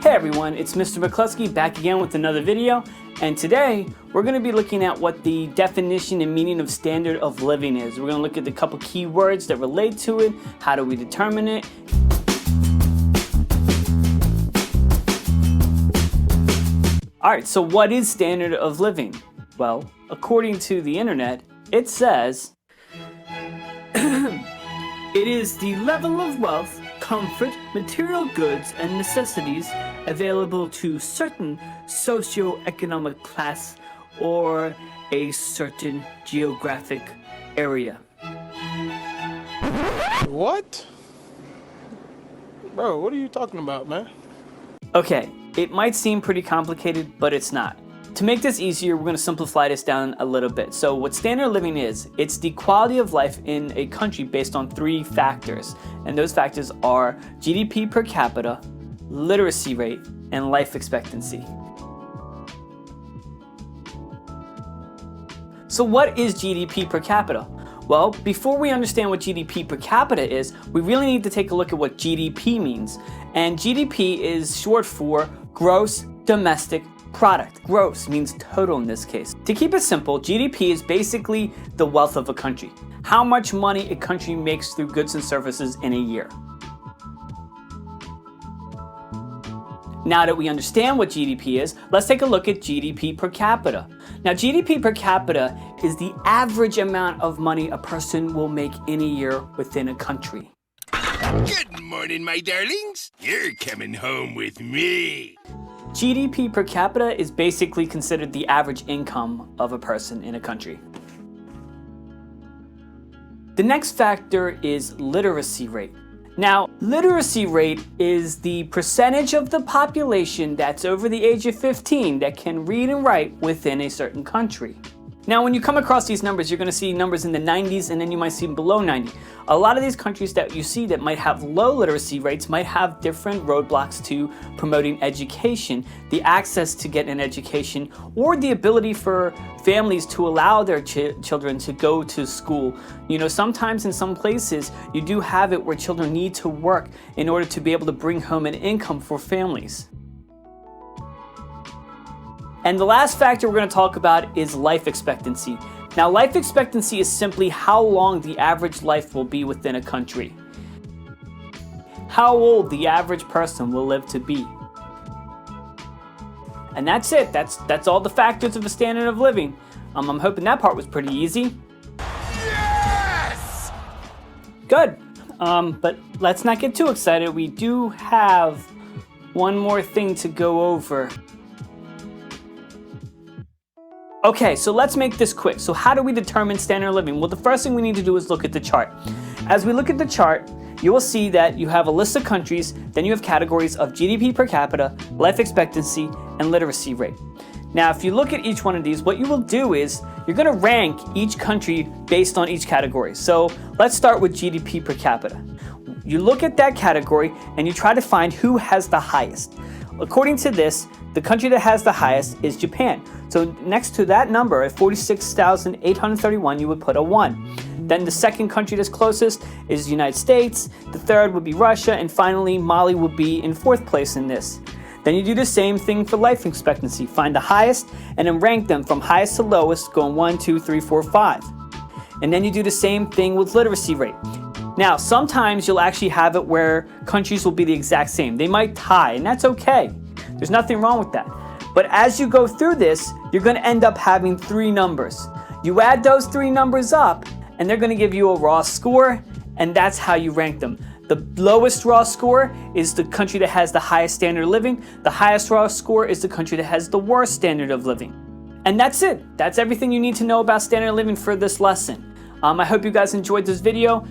Hey everyone, it's Mr. McCluskey back again with another video, and today we're going to be looking at what the definition and meaning of standard of living is. We're going to look at the couple key words that relate to it, how do we determine it. Alright, so what is standard of living? Well, according to the internet, it says it is the level of wealth, comfort, material goods, and necessities available to certain socio-economic class or a certain geographic area. What? Bro, what are you talking about, man? Okay, it might seem pretty complicated, but it's not. To make this easier, we're going to simplify this down a little bit. So what standard of living is, it's the quality of life in a country based on three factors. And those factors are GDP per capita, literacy rate, and life expectancy. So what is GDP per capita? Well, before we understand what GDP per capita is, we really need to take a look at what GDP means. And GDP is short for gross domestic product. Gross means total in this case. To keep it simple, GDP is basically the wealth of a country. How much money a country makes through goods and services in a year. Now that we understand what GDP is, let's take a look at GDP per capita. Now, GDP per capita is the average amount of money a person will make in a year within a country. Good morning, my darlings. You're coming home with me. GDP per capita is basically considered the average income of a person in a country. The next factor is literacy rate. Now, literacy rate is the percentage of the population that's over the age of 15 that can read and write within a certain country. Now, when you come across these numbers, you're going to see numbers in the 90s and then you might see below 90. A lot of these countries that you see that might have low literacy rates might have different roadblocks to promoting education, the access to get an education, or the ability for families to allow their children to go to school. You know, sometimes in some places, you do have it where children need to work in order to be able to bring home an income for families. And the last factor we're going to talk about is life expectancy. Now, life expectancy is simply how long the average life will be within a country. How old the average person will live to be. And that's it. That's all the factors of the standard of living. I'm hoping that part was pretty easy. Yes! Good. But let's not get too excited. We do have one more thing to go over. Okay, so let's make this quick. So how do we determine standard of living? Well, the first thing we need to do is look at the chart. As we look at the chart, you will see that you have a list of countries, then you have categories of GDP per capita, life expectancy, and literacy rate. Now, if you look at each one of these, what you will do is you're going to rank each country based on each category. So let's start with GDP per capita. You look at that category and you try to find who has the highest. According to this, the country that has the highest is Japan. So next to that number at 46,831, you would put a 1. Then the second country that's closest is the United States. The third would be Russia. And finally, Mali would be in fourth place in this. Then you do the same thing for life expectancy. Find the highest and then rank them from highest to lowest, going 1, 2, 3, 4, 5. And then you do the same thing with literacy rate. Now, sometimes you'll actually have it where countries will be the exact same. They might tie, and that's okay. There's nothing wrong with that. But as you go through this, you're going to end up having three numbers. You add those three numbers up, and they're going to give you a raw score, and that's how you rank them. The lowest raw score is the country that has the highest standard of living. The highest raw score is the country that has the worst standard of living. And that's it. That's everything you need to know about standard of living for this lesson. I hope you guys enjoyed this video.